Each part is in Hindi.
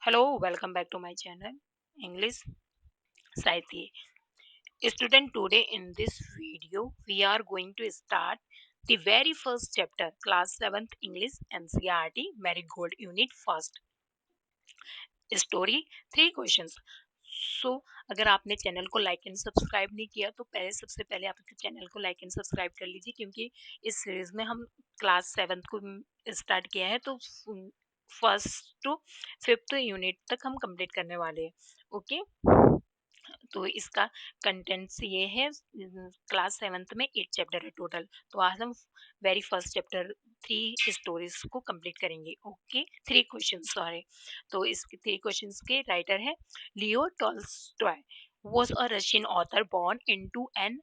Hello, welcome back to my channel English Saiti. Student, today in this video we are going to start the very first chapter, class 7th English NCERT Marigold Unit First. Story 3 questions. So अगर आपने चैनल को लाइक एंड सब्सक्राइब नहीं किया तो सबसे पहले आप चैनल को लाइक एंड सब्सक्राइब कर लीजिए, क्योंकि इस सीरीज में हम क्लास 7 को स्टार्ट किया है, तो फर्स्ट टू 5th यूनिट तक हम कंप्लीट करने वाले हैं. ओके, तो इसका कंटेंट्स ये है. क्लास 7th में 8 चैप्टर है टोटल, तो आज हम वेरी फर्स्ट चैप्टर 3 स्टोरीज को कंप्लीट करेंगे. Okay, 3 question, sorry. तो इस 3 क्वेश्चंस के राइटर है Leo Tolstoy. was a Russian author born into an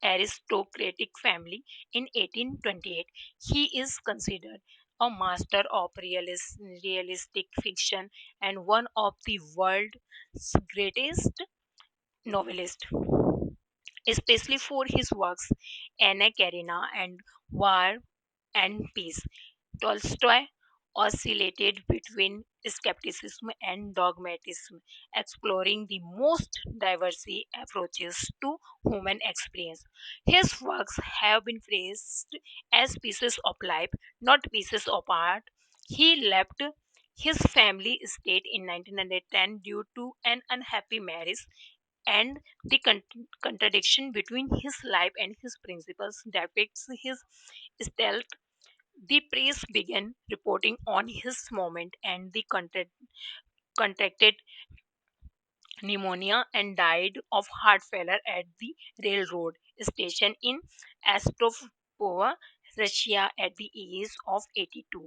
aristocratic family in 1828. He is considered a master of realistic fiction and one of the world's greatest novelists, especially for his works Anna Karenina and War and Peace. Tolstoy oscillated between skepticism and dogmatism, exploring the most diverse approaches to human experience. His works have been praised as pieces of life, not pieces of art. He left his family estate in 1910 due to an unhappy marriage, and the contradiction between his life and his principles depicts his stealth. The press began reporting on his movement and the contracted pneumonia and died of heart failure at the railroad station in Astropova, Russia at the age of 82.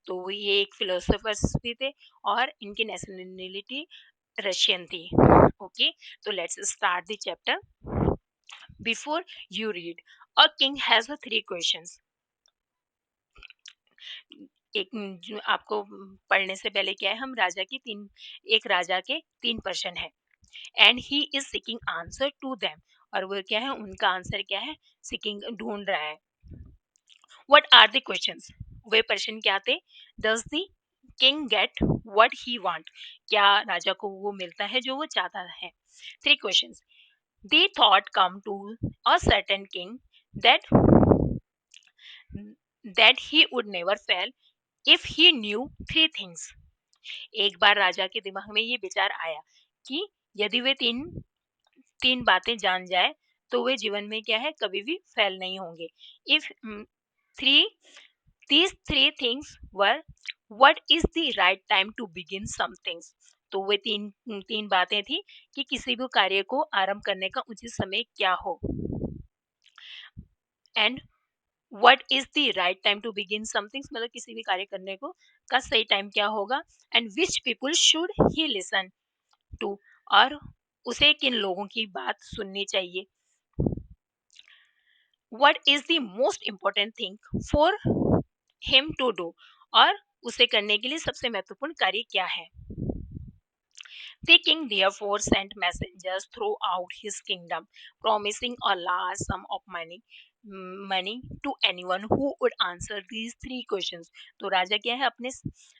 तो ये एक फिलोसोफर्स भी थे और इनकी नेशनलिटी रशियन थी. ओके, तो let's start the chapter. Before you read, a king has 3 questions. एक जो आपको पढ़ने से पहले क्या है, हम राजा की एक राजा के 3 प्रश्न है and he is seeking answer to them. और वो क्या है, उनका आंसर क्या है, सीकिंग ढूंढ रहा है. What are the questions? वे प्रश्न क्या थे? Does the king get what he want? क्या राजा को वो मिलता है जो वो चाहता है? 3 questions. They thought come to a certain king that he would never fail if he knew 3 things. एक बार राजा के दिमाग में ये विचार आया कि यदि वे तीन बातें जान जाए तो वे जीवन में क्या है, कभी भी फेल नहीं होंगे. If three these 3 things were, what is the right time to begin some things. तो वे तीन बातें थी कि किसी भी कार्य को आरंभ करने का उचित समय क्या हो, and what is the right time to begin something, मतलब किसी भी कार्य करने को का सही टाइम क्या होगा, and which people should he listen to, और उसे किन लोगों की बात सुननी चाहिए. what is the most important thing for him to do, और उसे करने के लिए सबसे महत्वपूर्ण कार्य क्या है. The king therefore sent messengers throughout his kingdom, promising a large sum of money to anyone who would answer these 3 questions. तो राजा क्या है,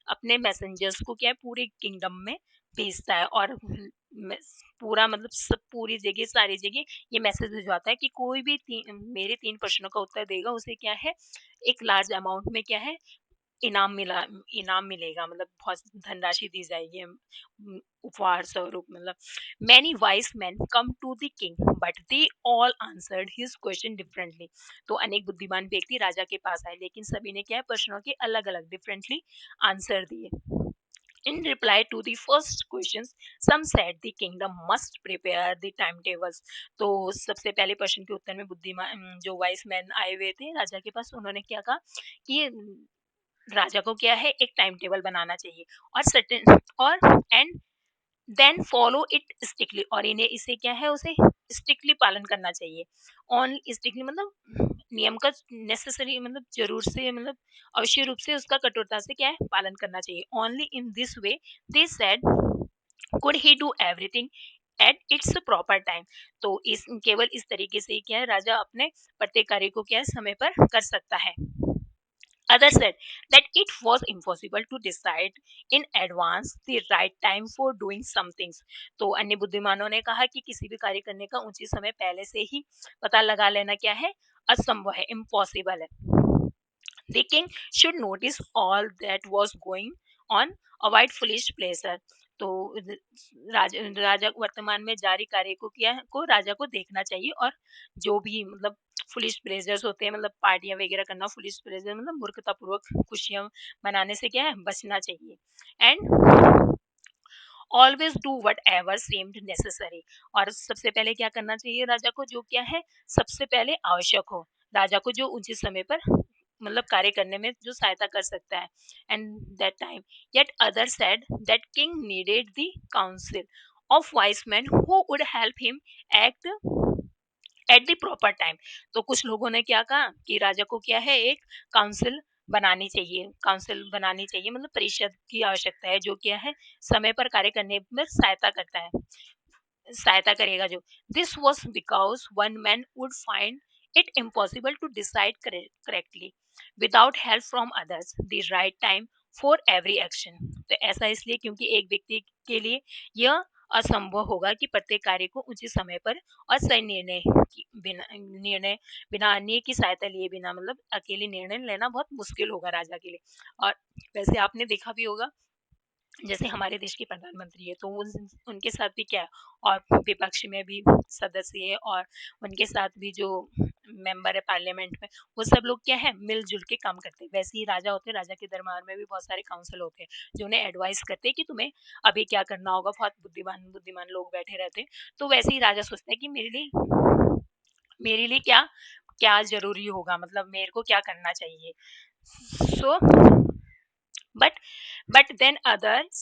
अपने मैसेंजर्स को क्या है, पूरे किंगडम में भेजता है, और पूरा मतलब सब पूरी जगह सारी जगह ये मैसेज भिजवाता है कि कोई भी मेरे 3 प्रश्नों का उत्तर देगा उसे क्या है, एक लार्ज अमाउंट में क्या है, इनाम मिलेगा, मतलब बहुत धनराशि दी जाएगी, उपहार स्वरूप. मतलब many wise man come to the king but they all answered his question differently. तो अनेक बुद्धिमान व्यक्ति राजा के पास आए, लेकिन सभी ने क्या है, प्रश्नों के अलग अलग डिफरेंटली आंसर दिए. In reply to the first questions, some said the kingdom must prepare the timetables. तो सबसे पहले प्रश्न के उत्तर में बुद्धिमान जो वाइस मैन आए हुए थे राजा के पास, उन्होंने क्या कहा कि राजा को क्या है, एक टाइम टेबल बनाना चाहिए और सर्टेन और and then follow it strictly, और इन्हें इसे क्या है, उसे स्ट्रिक्टली पालन करना चाहिए. ऑन स्ट्रिक्टली मतलब नियम का नेसेसरी, मतलब जरूर से, मतलब अवश्य रूप से उसका कठोरता से क्या है, पालन करना चाहिए. Only in this way they said could he do everything at its proper time. तो इस केवल इस तरीके से क्या है, राजा अपने प्रत्येक कार्य को क्या है, समय पर कर सकता है. Others said that it was impossible to decide in advance the right time for doing some things. तो अन्य बुद्धिमानों ने कहा कि किसी भी कार्य करने का उचित समय पहले से ही पता लगा लेना क्या है, असंभव है, इम्पॉसिबल है. The king should notice all that was going on, avoid foolish pleasure. तो राजा वर्तमान में जारी कार्य को राजा को देखना चाहिए, और जो भी मतलब फुलिश प्लेजर्स होते हैं, मतलब पार्टियां वगैरह करना, फुलिश प्लेजर मतलब मूर्खतापूर्वक खुशियां मनाने से क्या है, बचना चाहिए. And always do what ever सेम्ड necessary. और सबसे पहले क्या करना चाहिए राजा को, जो क्या है सबसे पहले आवश्यक हो, राजा को जो उचित समय पर मतलब कार्य करने में जो सहायता कर सकता है. And that time yet other said that king needed the council of wise man who would help him act at the proper time. तो कुछ लोगों ने क्या कहा कि राजा को क्या है, एक काउंसिल बनानी चाहिए, मतलब परिषद की आवश्यकता है, जो क्या है समय पर कार्य करने में सहायता करेगा. जो this was because one man would find it impossible to decide correctly without help from others the right time for every action. तो ऐसा इसलिए क्योंकि एक व्यक्ति के लिए यह असंभव होगा कि प्रत्येक कार्य को उचित समय पर और सही बिना अन्य की सहायता लिए बिना, मतलब अकेले निर्णय लेना बहुत मुश्किल होगा राजा के लिए. और वैसे आपने देखा भी होगा, जैसे हमारे देश के प्रधानमंत्री है, तो उनके साथ भी क्या है, और विपक्ष में भी सदस्य है, और उनके साथ भी जो मेंबर है पार्लियामेंट में, वो सब लोग क्या है मिलजुल के काम करते हैं. वैसे ही राजा होते हैं, राजा के दरबार में भी बहुत सारे काउंसिल होते हैं जो उन्हें एडवाइस करते हैं कि तुम्हें अभी क्या करना होगा. बहुत बुद्धिमान बुद्धिमान लोग बैठे रहते हैं. तो वैसे ही राजा सोचता है कि मेरे लिए क्या क्या जरूरी होगा, मतलब मेरे को क्या करना चाहिए. सो but then others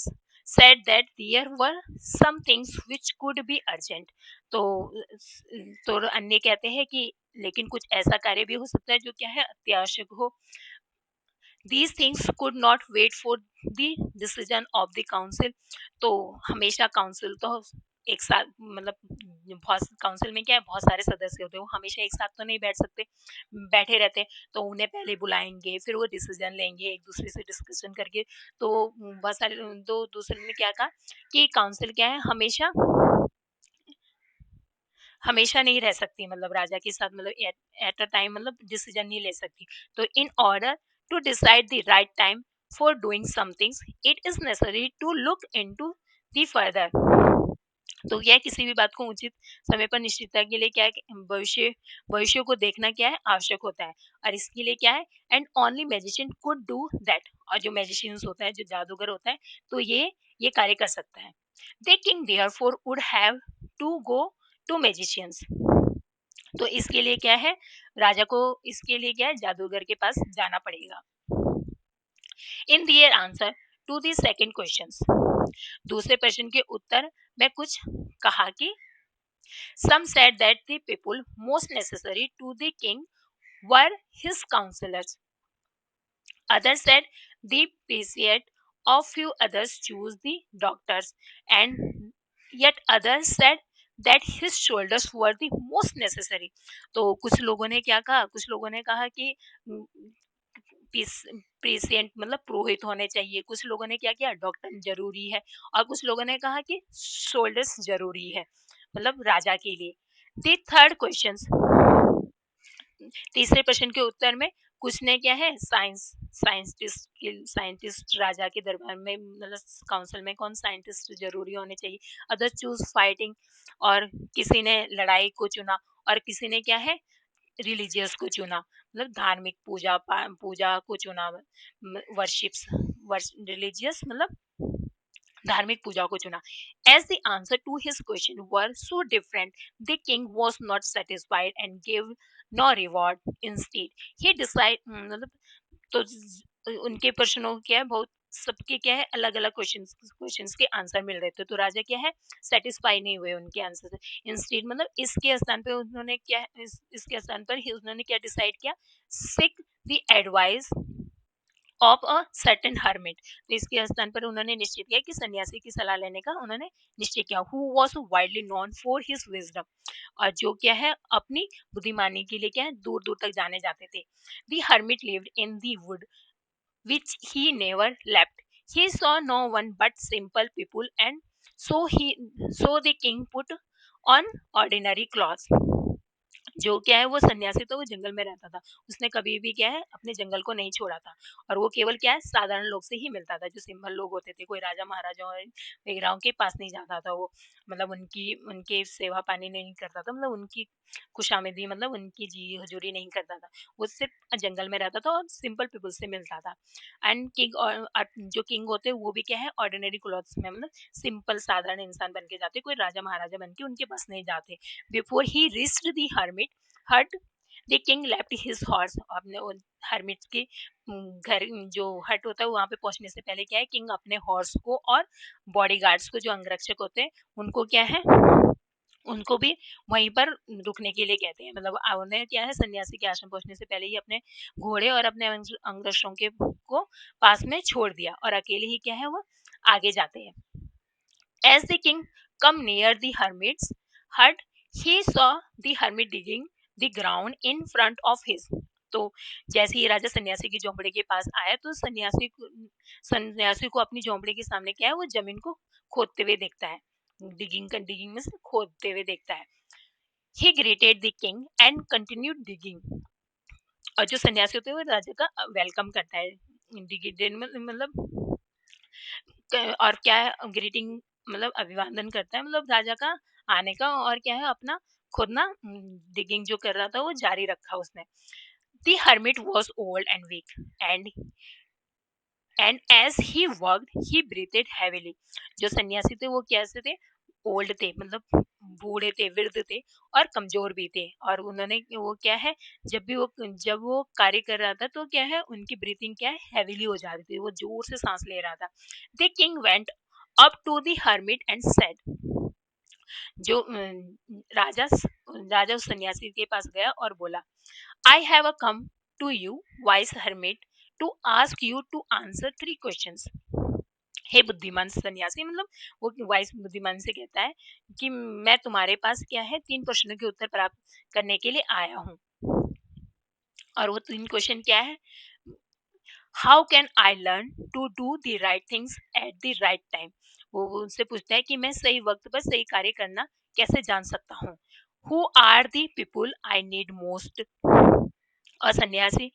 said that there were some things which could be urgent. तो अन्य कहते हैं कि लेकिन कुछ ऐसा कार्य भी हो सकता है जो क्या है अत्यावश्यक हो. These things could not wait for the decision of the council. तो हमेशा काउंसिल तो एक साथ मतलब बहुत काउंसिल में क्या है बहुत सारे सदस्य होते हैं, वो हमेशा एक साथ तो नहीं बैठे रहते. तो उन्हें पहले बुलाएंगे, फिर वो डिसीजन लेंगे एक दूसरे से डिस्कशन करके. तो बहुत सारे तो दूसरे ने क्या कहा कि काउंसिल क्या है हमेशा नहीं रह सकती, मतलब राजा के साथ मतलब एट अ टाइम मतलब डिसीजन नहीं ले सकती. तो in order to decide the right time for doing somethings it is necessary to look into the further. तो यह किसी भी बात को उचित समय पर निश्चितता के लिए क्या है भविष्य को देखना क्या है आवश्यक होता है, और इसके लिए क्या है and only magician could do that. और जो मैजिशियंस होता है, जो जादूगर होता है, तो ये कार्य कर सकता है. The king therefore would have to go to magicians. तो इसके लिए क्या है राजा को इसके लिए क्या है जादूगर के पास जाना पड़ेगा. In their answer to the second questions, दूसरे प्रश्न के उत्तर में कुछ कहा कि some said that the people most necessary to the king were his counselors. Others said the priest, a few others choose the doctors, and yet others said that his shoulders were the most necessary. तो कुछ लोगों ने क्या कहा, कुछ लोगों ने कहा कि प्रेसिडेंट मतलब पुरोहित होने चाहिए, कुछ लोगों ने क्या किया डॉक्टर जरूरी है, और कुछ लोगों ने कहा कि शोल्डर्स जरूरी है मतलब राजा के लिए. द थर्ड क्वेश्चन, तीसरे प्रश्न के उत्तर में कुछ ने क्या है साइंटिस्ट राजा के दरबार में मतलब काउंसिल में कौन साइंटिस्ट जरूरी होने चाहिए. अदर चूज फाइटिंग, और किसी ने लड़ाई को चुना, और किसी ने क्या है रिलीजियस को चुना, मतलब धार्मिक पूजा को चुना. वर्शिप्स रिलीजियस मतलब धार्मिक पूजा को चुना. As the answer to his question were so different the king was not satisfied and give no reward. Instead he decide मतलब तो उनके प्रश्नों क्या है बहुत सबके क्या है अलग अलग क्वेश्चंस के आंसर मिल रहे थे, तो राजा क्या है सेटिस्फाई नहीं हुए उनके आंसर से. इंस्टेड मतलब इसके स्थान पे उन्होंने क्या इसके स्थान पर ही उन्होंने क्या डिसाइड किया, seek the advice of a certain hermit. तो इसके स्थान पर उन्होंने निश्चय किया कि सन्यासी की सलाह लेने का उन्होंने निश्चय किया। Who was widely known for his wisdom, और जो क्या है अपनी बुद्धिमानी के लिए क्या है दूर दूर तक जाने जाते थे। The hermit lived in the wood which he never left. He saw no one but simple people, and so the king put on ordinary clothes. जो क्या है वो सन्यासी तो वो जंगल में रहता था, उसने कभी भी क्या है अपने जंगल को नहीं छोड़ा था, और वो केवल क्या है साधारण लोग से ही मिलता था, जो सिंपल लोग होते थे, कोई राजा महाराजा वगैरह के पास नहीं जाता था वो, मतलब उनकी उनके सेवा पानी नहीं करता था, मतलब उनकी खुशामदी मतलब उनकी जी हजूरी नहीं करता था। वो सिर्फ जंगल में रहता था और सिंपल पीपल से मिलता था। एंड किंग और जो किंग होते वो भी क्या है ऑर्डिनरी क्लॉथ्स में, मतलब सिंपल साधारण इंसान बन के जाते, कोई राजा महाराजा बन के उनके पास नहीं जाते। Before he reached the hermit hut, the king left his horse. अपने हर्मिट के घर जो हट होता है वहां पे पहुंचने से पहले क्या है किंग अपने हॉर्स को और बॉडीगार्ड्स को जो अंगरक्षक होते हैं उनको क्या है उनको भी वहीं पर रुकने के लिए कहते हैं, मतलब उन्हें क्या है सन्यासी के आश्रम पहुंचने से पहले ही अपने घोड़े और अपने अंगरक्षकों के को पास में छोड़ दिया और अकेले ही क्या है वो आगे जाते हैं। As the king come near the hermit's hut, he saw the hermit digging the ground in front of his. तो जैसे ही राजा सन्यासी की झोंपड़ी के पास आया तो सन्यासी को अपनी झोंपड़ी के सामने क्या है वो जमीन को खोदते हुए देखता है, डिगिंग में से खोदते हुए देखता है। He greeted the king and continued digging। और जो सन्यासी होते हैं वो राजा का वेलकम करता है, मतलब और क्या है ग्रीटिंग मतलब अभिवादन करता है, मतलब राजा का आने का, और क्या है अपना खुद ना डिगिंग जो कर रहा था वो जारी रखा उसने। The hermit was old and weak and as he worked he breathed heavily. जो सन्यासी थे वो कैसे थे, ओल्ड थे, मतलब बूढ़े थे, वृद्ध थे और कमजोर भी थे, और उन्होंने वो क्या है जब वो कार्य कर रहा था तो क्या है उनकी ब्रीथिंग क्या है हैवीली हो जा रही थी, वो जोर से सांस ले रहा था। The king went up to the hermit and said. जो राजा उस सन्यासी के पास गया और बोला, I have come to you wise hermit to ask you to answer 3 questions. हे बुद्धिमान सन्यासी, मतलब वो वाइस बुद्धिमान से कहता है कि मैं तुम्हारे पास क्या है 3 प्रश्नों के उत्तर प्राप्त करने के लिए आया हूँ। और वो 3 क्वेश्चन क्या है, how can I learn to do the right things at the right time. वो उनसे पूछता है कि मैं सही वक्त पर सही कार्य करना कैसे जान सकता हूँ। Who are the people I need most. और सन्यासी,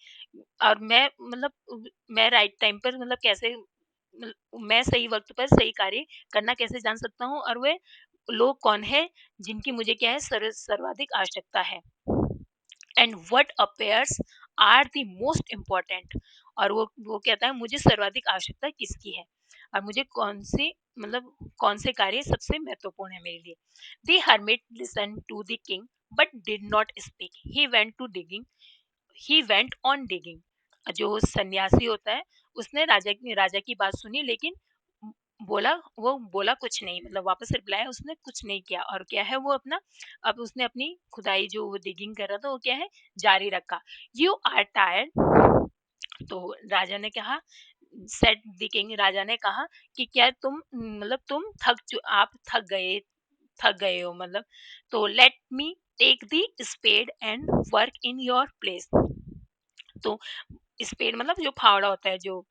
और मैं मतलब मैं राइट टाइम पर मतलब कैसे मैं सही वक्त पर सही कार्य करना कैसे जान सकता हूँ, और वे लोग कौन है जिनकी मुझे क्या है सर्वाधिक आवश्यकता है। And what appears are the most important. और वो कहता है मुझे सर्वाधिक आवश्यकता किसकी है, और मुझे कौन से कार्य सबसे महत्वपूर्ण है मेरे लिए। The hermit listen to the king but did not speak, he went on digging. जो सन्यासी होता है उसने राजा की बात सुनी, लेकिन बोला कुछ नहीं, मतलब वापस रिप्लाई उसने कुछ नहीं किया, और क्या है वो अपना अब उसने अपनी खुदाई जो वो डिगिंग कर रहा था वो क्या है जारी रखा। You are tired. तो राजा ने कहा, सेड द किंग, राजा ने कहा कि क्या तुम मतलब आप थक गए हो, मतलब तो let me take the spade and work in your place. तो स्पेड मतलब जो फावड़ा होता है जो,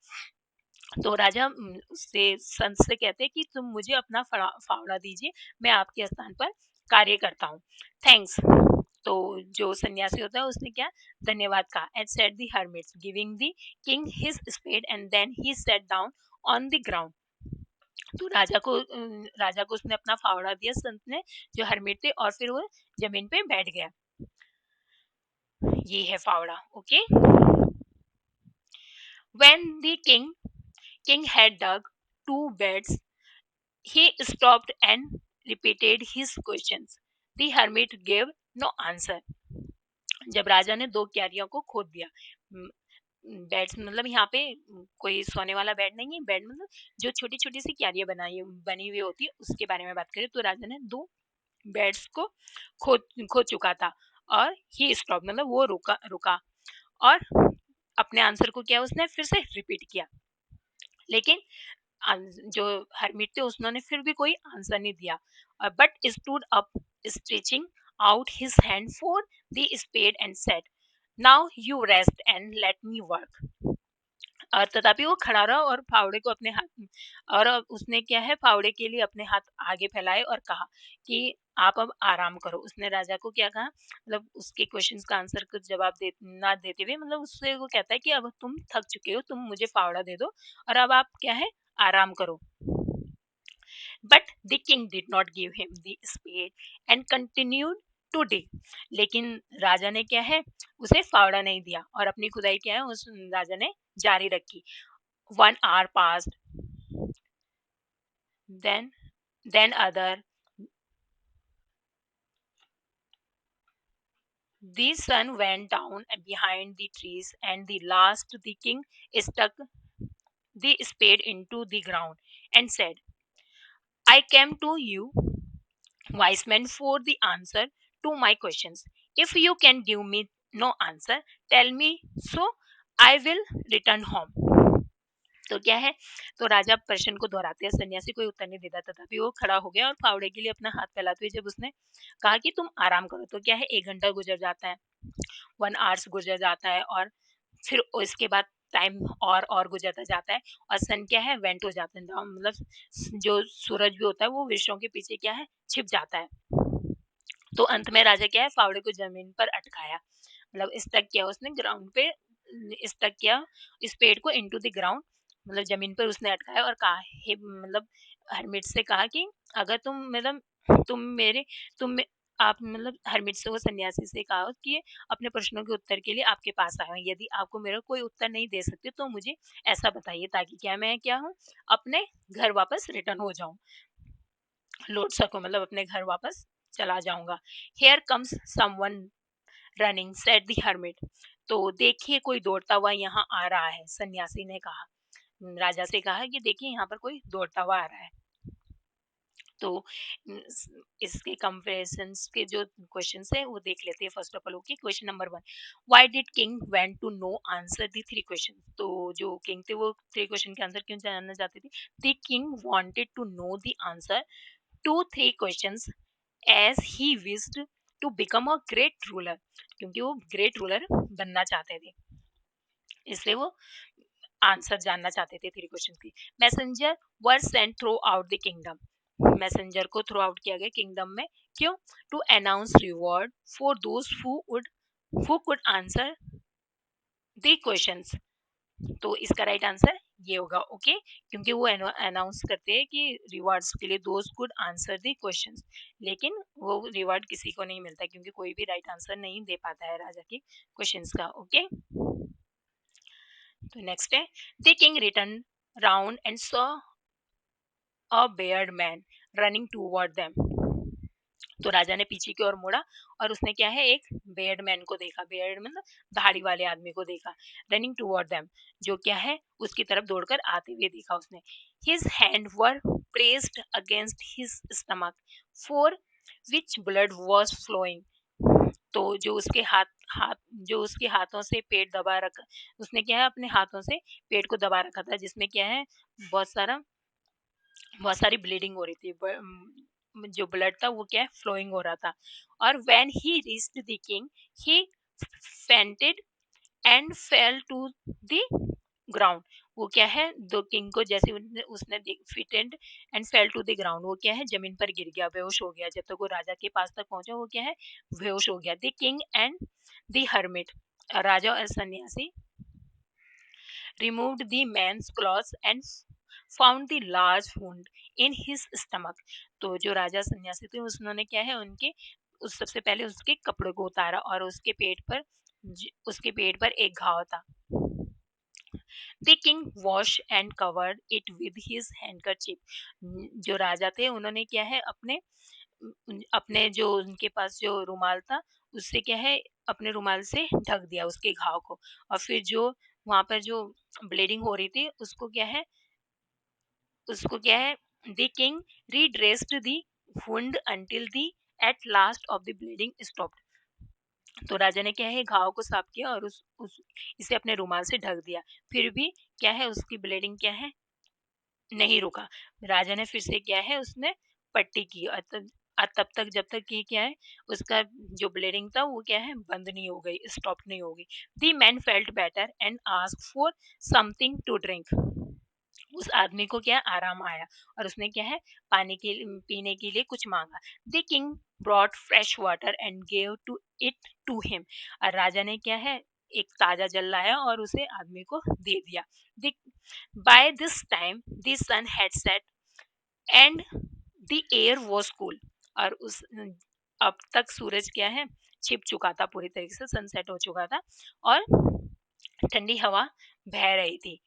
तो राजा उससे संत से कहते हैं कि तुम मुझे अपना फावड़ा दीजिए, मैं आपके स्थान पर कार्य करता हूँ। थैंक्स। तो जो सन्यासी होता है उसने क्या धन्यवाद कहा। And said the hermits giving the king his spade and then he set down on the ground. तो राजा को उसने अपना फावड़ा दिया संत ने जो हर्मिट थे, और फिर वो जमीन पे बैठ गया। ये है फावड़ा। Okay. When the king had dug 2 beds, he stopped and repeated his questions. The hermit gave no answer. जब राजा ने 2 क्यारियों को खोद दिया, बेड्स मतलब यहाँ पे कोई सोने वाला बेड नहीं है, बेड मतलब जो छोटी छोटी सी क्यारियां बनी हुई होती है उसके बारे में बात करें, तो राजा ने 2 बेड्स को खोद खोद चुका था, और ही स्टॉप मतलब वो रुका रुका और अपने आंसर को क्या उसने फिर से रिपीट किया, लेकिन जो हर्मिट थे उन्होंने फिर भी कोई आंसर नहीं दिया, but stood up stretching out his hand for the spade and said, now you rest and let me work. और तथापि वो खड़ा रहा और फावड़े को अपने हाथ, और उसने क्या है फावड़े के लिए अपने हाथ आगे फैलाए और कहा कि आप अब आराम करो। उसने राजा को क्या कहा, मतलब उसके क्वेश्चंस का आंसर का जवाब ना देते हुए, मतलब उससे वो कहता है कि अब तुम थक चुके हो, तुम मुझे फावड़ा दे दो और अब आप क्या है आराम करो। But the king did not give him the spade and continued to dig. लेकिन राजा ने क्या है उसे फावड़ा नहीं दिया और अपनी खुदाई क्या है उस राजा ने जारी रखी। 1 hour passed, then other. The sun went down behind the trees, and the last the king stuck the spade into the ground and said, I came to you, wise men, for the answer to my questions. If you can give me no answer, tell me, so I will return home. तो क्या है, तो राजा प्रश्न को दोहराते हैं, सन्यासी कोई उत्तर नहीं देता, तथापि वो खड़ा हो गया और फावड़े के लिए अपना हाथ फैलाते हुए जब उसने कहा कि तुम आराम करो, तो क्या है 1 घंटा गुजर जाता है, 1 आवर्स गुजर जाता है, और फिर उसके बाद टाइम और गुजरता जाता है, और सन क्या है वेंट हो जाता है, मतलब जो सूरज भी होता है वो वृक्षों के पीछे क्या है छिप जाता है। तो अंत में राजा क्या है फावड़े को जमीन पर अटकाया, मतलब स्टक किया उसने ग्राउंड पे, स्टक किया इस पेड़ को इनटू द ग्राउंड, मतलब जमीन पर उसने अटकाया और कहा हे, मतलब हरमिट से कहा कि अगर तुम मतलब तुम मेरे तुम मे- आप मतलब हरमिट से वो सन्यासी से कहा कि अपने प्रश्नों के उत्तर के लिए आपके पास आया हूं, यदि आपको मेरा कोई उत्तर नहीं दे सकते तो मुझे ऐसा बताइए, ताकि क्या मैं क्या हूँ अपने घर वापस रिटर्न हो जाऊं, लौट सकूं, मतलब अपने घर वापस चला जाऊंगा। Here comes someone running said the hermit, तो देखिए कोई दौड़ता हुआ यहाँ आ रहा है, सन्यासी ने कहा, राजा से कहा कि देखिए यहाँ पर कोई दौड़ता हुआ आ रहा है। तो इसके कंपेरिजन्स के जो क्वेश्चंस है वो देख लेते हैं। First of all okay, question number 1, why did king went to know answer the 3 question, तो जो किंग थे वो 3 क्वेश्चन के आंसर क्यों जानना चाहते थे। The king wanted to know the answer to 3 questions as he wished to become a great ruler, क्योंकि वो ग्रेट रूलर बनना चाहते थे, इसलिए वो आंसर जानना चाहते थे 3 क्वेश्चन की। Messenger were sent throughout the kingdom, messenger को थ्रू आउट किया गया किंगडम में, क्यों, to announce reward for those who could answer the questions, तो इसका राइट आंसर ये होगा ओके, क्योंकि वो अनाउंस करते हैं कि रिवार्ड्स के लिए those could answer the questions, लेकिन वो रिवार्ड किसी को नहीं मिलता क्योंकि कोई भी राइट आंसर नहीं दे पाता है राजा के क्वेश्चंस का ओके। तो नेक्स्ट है, the king return round and saw a Baird man running toward them, तो राजा ने पीछे की ओर मुड़ा और उसने क्या है एक बेयर्ड मैन को देखा, बेयर्ड मतलब दाढ़ी वाले आदमी को देखा, रनिंग टूवर्ड देम, जो क्या है उसकी तरफ दौड़कर आते हुए देखा उसने। His hand were pressed against his stomach for which blood was flowing, तो जो उसके हाथ जो उसके हाथों से पेट दबा रखा, उसने क्या है अपने हाथों से पेट को दबा रखा था, जिसमें क्या है बहुत सारा बहुत सारी ब्लीडिंग हो रही थी, जो ब्लड था वो क्या है फ्लोइंग हो रहा था। और when he reached the king he fainted and fell to the ground, वो क्या है दो किंग को जैसे उसने fainted and fell to the ground, वो क्या है जमीन पर गिर गया, बेहोश हो गया, जब तक वो राजा के पास तक पहुंचा वो क्या है बेहोश हो गया। The king and the hermit, राजा और सन्यासी removed the man's clothes and found the large wound in his stomach, तो जो राजा सन्यासी थे उन्होंने क्या है उनके उस सबसे पहले उसके कपड़े को उतारा और उसके पेट पर एक घाव था। The king washed and covered it with his handkerchief, जो राजा थे उन्होंने क्या है अपने जो उनके पास जो रुमाल था उससे क्या है अपने रुमाल से ढक दिया उसके घाव को, और फिर जो वहां पर जो ब्लीडिंग हो रही थी उसको क्या है the king redressed the wound until the at last of the bleeding stopped, तो राजा ने क्या है घाव को साफ किया और उस इसे अपने रुमाल से ढक दिया। फिर भी क्या है उसकी ब्लीडिंग क्या है नहीं रुका। राजा ने फिर से क्या है उसने पट्टी की और तब तक जब तक कि क्या है उसका जो ब्लीडिंग था वो क्या है बंद नहीं हो गई, स्टॉप नहीं हो गई। The man felt better and asked for something to drink. उस आदमी को क्या आराम आया और उसने क्या है पानी के पीने के लिए कुछ मांगा। The king brought fresh water and gave to it to him. और राजा ने क्या है एक ताजा जल लाया और उसे आदमी को दे दिया। By this time, the sun had set and the air was cool. और उस अब तक सूरज क्या है छिप चुका था पूरी तरीके से, सनसेट हो चुका था और ठंडी हवा बह रही थी।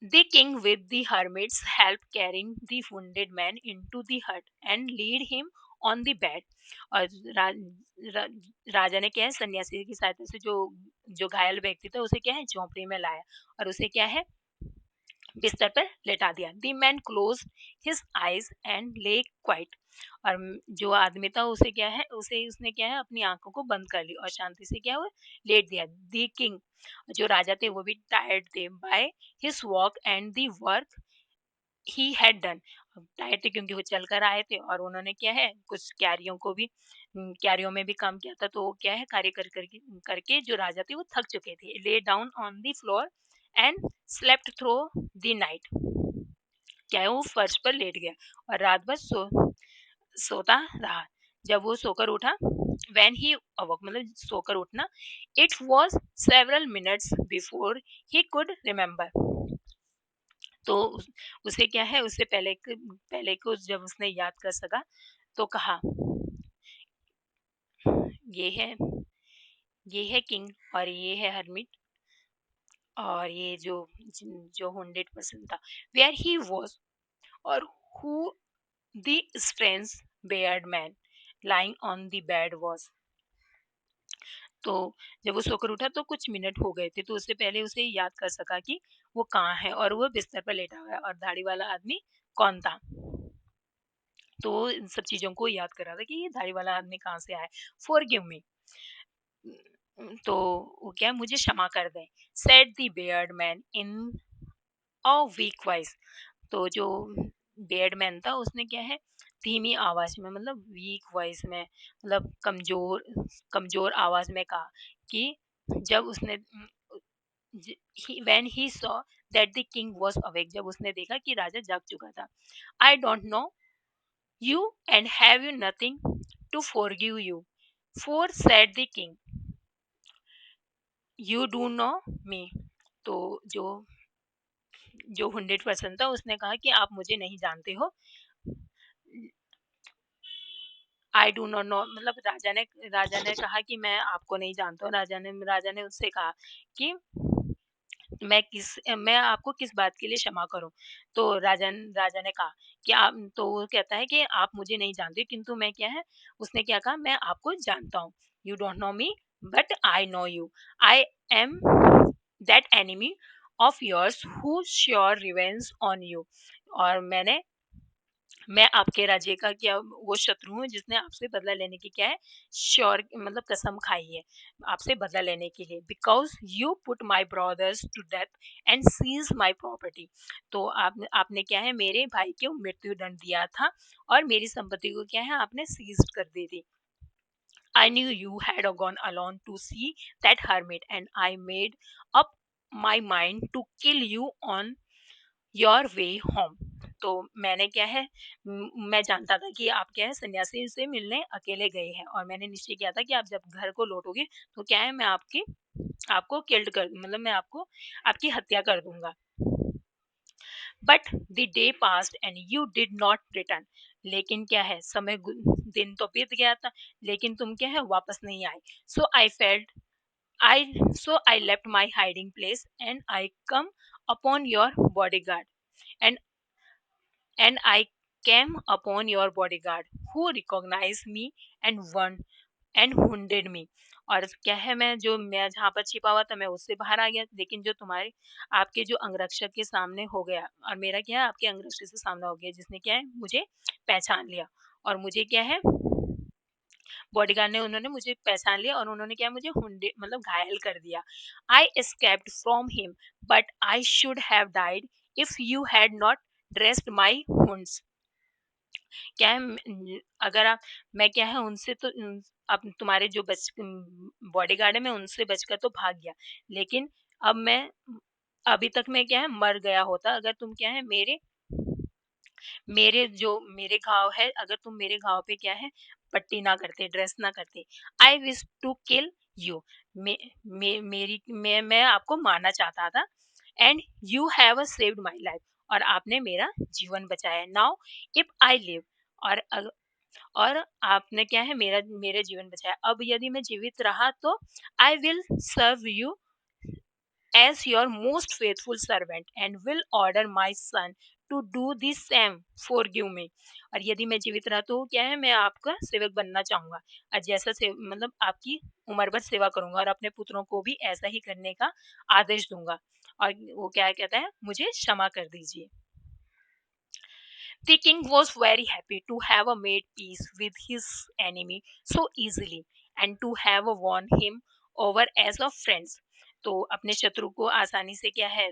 The king with the hermits helped carrying the wounded man into the hut and laid him on the bed. और रा, रा, राजा ने क्या है सन्यासी की सहायता से जो जो घायल व्यक्ति था उसे क्या है झोंपड़ी में लाया और उसे क्या है बिस्तर पर लेटा दिया। The man close his eyes and ले क्वाइट। और जो आदमी था उसे क्या है उसे उसने क्या है अपनी आंखों को बंद कर ली और शांति से क्या हुआ लेट दिया। द किंग जो राजा थे वो भी टायर्ड थे by his walk and the work he had done. Tired थे क्योंकि वो चल कर आए थे और उन्होंने क्या है कुछ क्यारियों को भी क्यारियों में भी काम किया था। तो वो क्या है कार्य करके जो राजा थे वो थक चुके थे। Lay down on the floor and slept through the night. क्या है वो फर्श पर लेट गया और रात भर सोता रहा। जब वो सोकर उठा when he awoke मतलब सोकर उठना it was several minutes before he could remember। तो उसे क्या है उससे पहले को जब उसने याद कर सका तो कहा ये है ये है किंग और ये है हर्मिट और ये जो 100% था वेयर ही वॉज और who the strange Baird man lying on the bed was. तो जब वो सोकर उठा तो कुछ मिनट हो गए थे तो उससे पहले उसे याद कर सका कि वो कहाँ है और वो बिस्तर पर लेटा हुआ है और दाढ़ी वाला आदमी कौन था। तो वो इन सब चीजों को याद कर रहा था कि ये दाढ़ी वाला आदमी कहाँ से आया। Forgive me. तो वो क्या मुझे क्षमा कर दे। Said the beard man in a weak voice. तो जो बियर्ड मैन था उसने क्या है धीमी आवाज में मतलब वीक वॉइस में मतलब कमजोर कमजोर आवाज में कहा कि जब उसने when he saw that the king was awake जब उसने देखा कि राजा जाग चुका था। I don't know you and have you nothing to forgive you for said the king you do know me। तो जो 100% था उसने कहा कि आप मुझे नहीं जानते हो। आई डू नॉट नो मतलब राजा ने कहा कि मैं आपको नहीं जानता हूँ। राजा ने उससे कहा कि मैं आपको किस बात के लिए क्षमा करूं। तो राजा ने कहा कि आप तो वो कहता है कि आप मुझे नहीं जानते किंतु मैं क्या है उसने क्या कहा मैं आपको जानता हूँ। You don't know me but I know you. I am that enemy of yours who sure revenge on you. और मैं आपके राज्य का क्या वो शत्रु हूँ जिसने आपसे बदला लेने की क्या है श्योर मतलब कसम खाई है आपसे बदला लेने के लिए। Because you put my brothers to death and seize my property. तो आपने क्या है मेरे भाई को मृत्यु दंड दिया था और मेरी संपत्ति को क्या है आपने सीज कर दी थी। I knew you had gone alone to see that hermit and I made up my mind to kill you on your way home. तो मैंने क्या है मैं जानता था कि आप क्या है सन्यासी से मिलने अकेले गए हैं और मैंने निश्चय किया था कि आप जब घर को लौटोगे तो क्या है मैं आपको किल्ड कर मतलब मैं आपकी हत्या कर दूंगा। But the day passed and you did not return. लेकिन क्या है दिन तो बीत गया था लेकिन तुम क्या है वापस नहीं आए। So I felt I so I left my hiding place and I come upon your bodyguard and and I came upon your bodyguard who recognized me and won and wounded me। और क्या है मैं जहाँ पर छिपा हुआ था मैं उससे बाहर आ गया लेकिन जो तुम्हारे आपके जो अंगरक्षक के सामने हो गया और मेरा क्या है आपके अंगरक्षक से सामना हो गया जिसने क्या है मुझे पहचान लिया और मुझे क्या है बॉडीगार्ड ने उन्होंने मुझे पहचान लिया और उन्होंने क्या मुझे हुंडे मतलब घायल कर दिया। I escaped from him but I should have died if you had not dressed my wounds. क्या है अगर आप मैं क्या है उनसे तो अब तुम्हारे जो बॉडीगार्ड है मैं उनसे बचकर तो भाग गया, लेकिन अब मैं अभी तक मैं क्या है मर गया होता अगर तुम क्या है मेरे घाव है अगर तुम मेरे घाव पे क्या है पट्टी ना करते, ड्रेस ना करते। I wish to kill you. मैं आपको मारना चाहता था। And you have saved my life. और आपने मेरा जीवन बचाया। Now if I live. और और आपने क्या है मेरे जीवन बचाया। अब यदि मैं जीवित रहा तो I will serve you as your most faithful servant and will order my son to do the same forgive me। और यदि मैं जीवित रहा तो क्या है मैं आपका सेवक बनना चाहूंगा और जैसा से मतलब आपकी उम्र भर सेवा करूंगा और अपने पुत्रों को भी ऐसा ही करने का आदेश दूंगा। और वो क्या कहता है मुझे क्षमा कर दीजिए। The king was very happy to have made peace with his enemy so easily and to have won him over as a friends। तो अपने शत्रु को आसानी से क्या है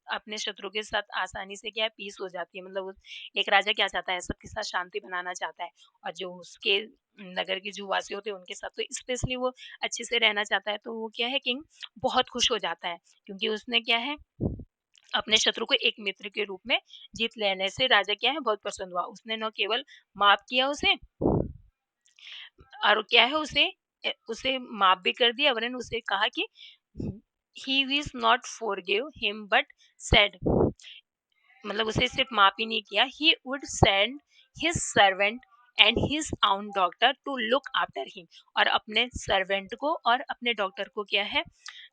अपने शत्रु के साथ आसानी से क्या है पीस हो जाती है। मतलब एक राजा क्या चाहता है सबके साथ शांति बनाना चाहता है और जो उसके नगर के जो वासी होते हैं उनके साथ तो स्पेशली वो अच्छे से रहना चाहता है। तो वो क्या है किंग बहुत खुश हो जाता है क्योंकि उसने क्या है अपने शत्रु को एक मित्र के रूप में जीत लेने से राजा क्या है बहुत प्रसन्न हुआ। उसने न केवल माफ किया उसे और क्या है उसे माफ भी कर दिया वरन उसे कहा कि he was not forgive him but said मतलब उसे सिर्फ माफ ही नहीं किया he would send his servant and his own doctor to look after him. और अपने सर्वेंट को और अपने डॉक्टर को क्या है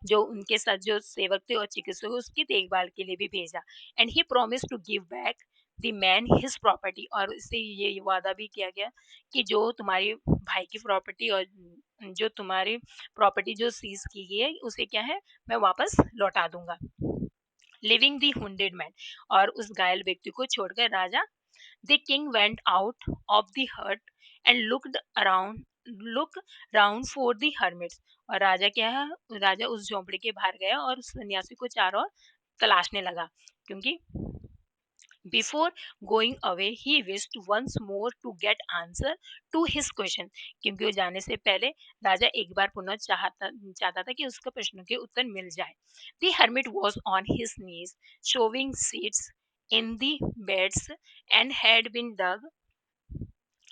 जो उनके साथ जो सेवक थे और चिकित्सक उसकी देखभाल के लिए भी भेजा। And he promise to give back the man his property. और इससे ये वादा भी किया गया कि जो तुम्हारी भाई की प्रॉपर्टी और जो तुम्हारी प्रॉपर्टी जो सीज की गई है उसे क्या है मैं वापस लौटा दूंगा। Leaving the wounded man. और उस घायल व्यक्ति को छोड़कर राजा the king went out of the hut and look round for the hermits. और राजा क्या है राजा उस झोंपड़ी के बाहर गया और उस सन्यासी को चारों ओर तलाशने लगा क्योंकि before going away he wished once more to get answer to his question। क्योंकि वो जाने से पहले राजा एक बार पुनः चाहता था कि उसका प्रश्नों के उत्तर मिल जाए। The hermit was on his knees showing seeds in the beds and had been dug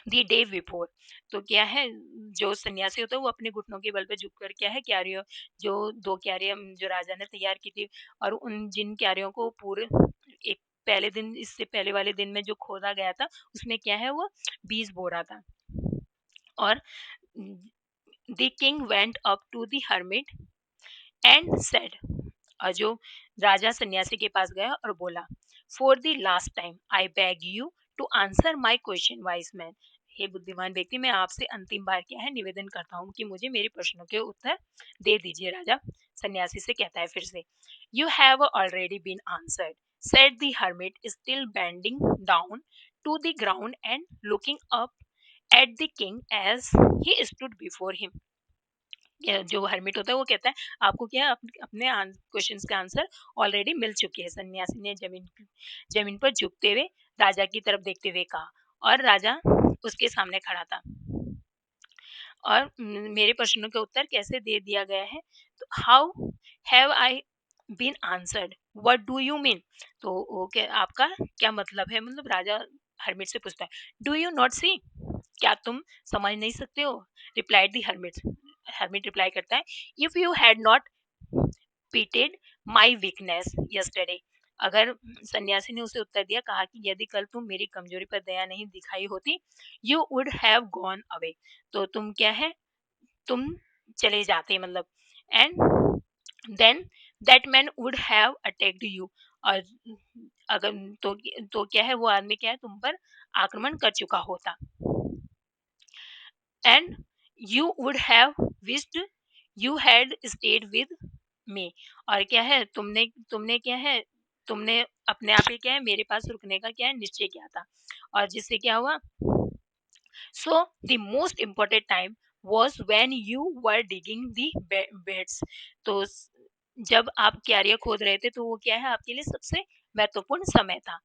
the day before. तो क्या है जो सन्यासी होता है वो अपने घुटनों के बल पे झुककर क्या है क्यारियों जो दो क्यारियां जो राजा ने तैयार की थी और उन जिन क्यारियों को पूरे एक पहले दिन इससे पहले वाले दिन में जो खोदा गया था उसमें क्या है वो बीज बो रहा था। और the king went up to the hermit and said. और जो राजा सन्यासी के पास गया और बोला for the last time I beg you to answer my question wise man. हे बुद्धिमान व्यक्ति मैं आपसे अंतिम बार क्या है निवेदन करता हूँ कि मुझे मेरे प्रश्नों के उत्तर दे दीजिए। राजा सन्यासी से कहता है फिर से you have already been answered said the hermit still bending down to the ground and looking up at the king as he stood before him. जो हर्मिट होता है वो कहता है आपको क्या अपने क्वेश्चंस के आंसर ऑलरेडी मिल चुके हैं। सन्यासी ने जमीन पर झुकते हुए राजा की तरफ देखते हुए कहा और राजा उसके सामने खड़ा था और मेरे प्रश्नों के उत्तर कैसे दे दिया गया है। तो how have I been answered what do you mean. तो वो आपका क्या मतलब है मतलब राजा हर्मिट से पूछता है डू यू नॉट सी क्या तुम समझ नहीं सकते हो। Replied the hermit. Hermit reply करता है if you had not pitied my weakness yesterday. अगर सन्यासी ने उसे उत्तर दिया कहा कि यदि कल तुम मेरी कमजोरी पर दया नहीं दिखाई होती you would have gone away. तो तुम क्या है तुम चले जाते मतलब and then that man would have attacked you. और अगर तो क्या है वो आदमी क्या है तुम पर आक्रमण कर चुका होता and you would have wished you had stayed with me. और क्या है तुमने तुमने क्या है तुमने अपने आप ही क्या है मेरे पास रुकने का क्या है निश्चय किया था। और जिससे क्या हुआ So the most important time was when you were digging the beds. तो जब आप क्यारियां खोद रहे थे तो वो क्या है आपके लिए सबसे महत्वपूर्ण समय था.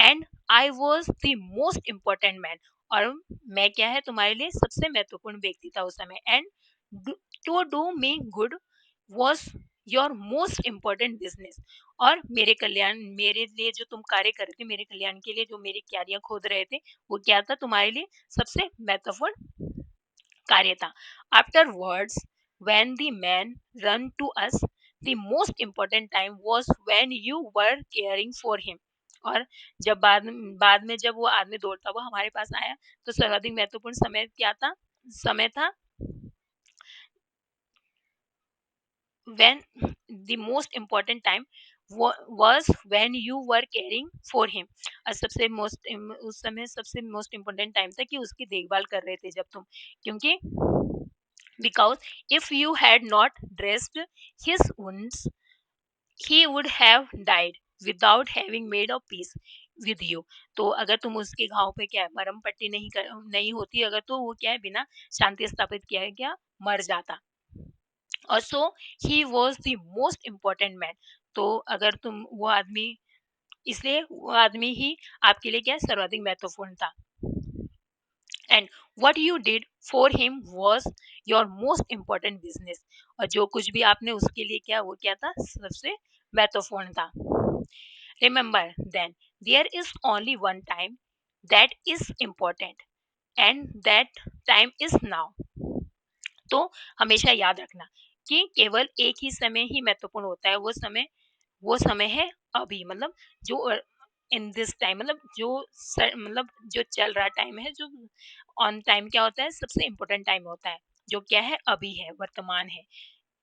And I was the most important man, और मैं क्या है तुम्हारे लिए सबसे महत्वपूर्ण व्यक्ति था उस समय. And to do me good was your most important business, और मेरे कल्याण, मेरे लिए जो तुम कार्य कर रहे थे, मेरे कल्याण के लिए जो मेरी क्यारियां खोद रहे थे, वो क्या था तुम्हारे लिए सबसे महत्वपूर्ण कार्य था. After words when the man run to us, the most important time was when you were caring for him. और जब बाद में जब वो आदमी दौड़ता हुआ हमारे पास आया तो सर्वाधिक महत्वपूर्ण समय क्या था, समय था when the most important time was when you were caring for him. और सबसे मोस्ट उस समय सबसे मोस्ट इम्पोर्टेंट टाइम था कि उसकी देखभाल कर रहे थे जब तुम, क्योंकि because if you had not dressed his wounds, he would have died without having made a peace with you. तो अगर तुम उसके घाव पे क्या है मरम पट्टी नहीं होती अगर, तो वो क्या है बिना शांति स्थापित किया है क्या मर जाता. और so he was the most important man. तो अगर तुम वो आदमी, इसलिए वो आदमी ही आपके लिए क्या सर्वाधिक महत्वपूर्ण था. And what you did for him was your most important business. और जो कुछ भी आपने उसके लिए किया वो क्या था सबसे महत्वपूर्ण था. Remember then, there is only one time that is important, and that time is now. तो हमेशा याद रखना कि केवल एक ही समय ही महत्वपूर्ण होता है. वो समय है अभी, मतलब जो इन दिस टाइम, मतलब मतलब जो चल रहा टाइम है, जो ऑन टाइम क्या होता है सबसे इम्पोर्टेंट टाइम होता है, जो क्या है अभी है, वर्तमान है.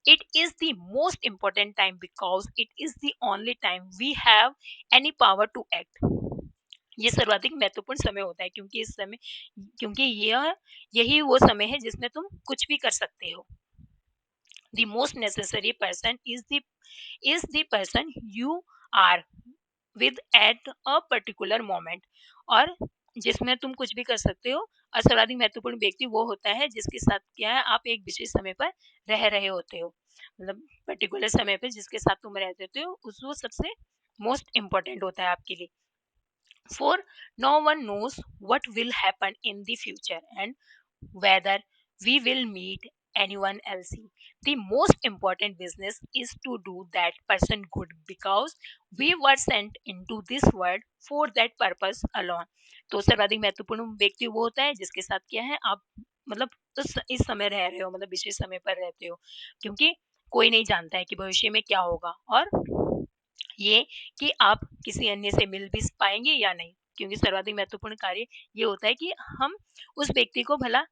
It is the most important time because it is the only time we have any power to act. ये सर्वाधिक महत्वपूर्ण समय होता है क्योंकि इस समय, क्योंकि यही वो समय है जिसमें तुम कुछ भी कर सकते हो. The most necessary person is the person you are with at a particular moment. और जिसमें तुम कुछ भी कर सकते हो, और सर्वाधिक महत्वपूर्ण व्यक्ति वो होता है जिसके साथ क्या है आप एक विशेष समय पर रह रहे होते हो, मतलब पर्टिकुलर समय पर जिसके साथ तुम रहते हो उस वो सबसे मोस्ट इम्पोर्टेंट होता है आपके लिए. For no one knows what will happen in the future and whether we will meet anyone else. The most important business is to do that person good because we were sent into this world for that purpose alone. तो सर्वाधिक महत्वपूर्ण व्यक्ति वो होता है जिसके साथ क्या है आप, मतलब इस समय रह रहे हो, मतलब विशेष समय पर रहते हो, क्योंकि कोई नहीं जानता है कि भविष्य में क्या होगा, और ये कि आप किसी अन्य से मिल भी पाएंगे या नहीं, क्योंकि सर्वाधिक महत्वपूर्ण कार्य ये होता है कि हम उस व्यक्ति को भला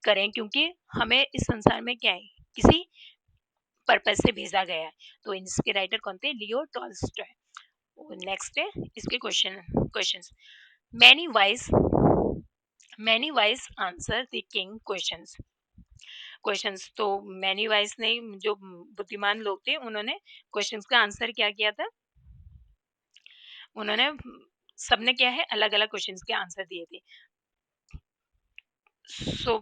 करें, क्योंकि हमें इस संसार में क्या है किसी पर्पज से भेजा गया है. तो इसके राइटर कौन थे, लियो टॉल्स्टॉय. नेक्स्ट है इसके questions. Many wise many wise answer the king questions. तो मैनी वाइज नहीं, जो बुद्धिमान लोग थे उन्होंने क्वेश्चंस का आंसर क्या किया था, उन्होंने सबने क्या है अलग अलग क्वेश्चंस के आंसर दिए थे. सो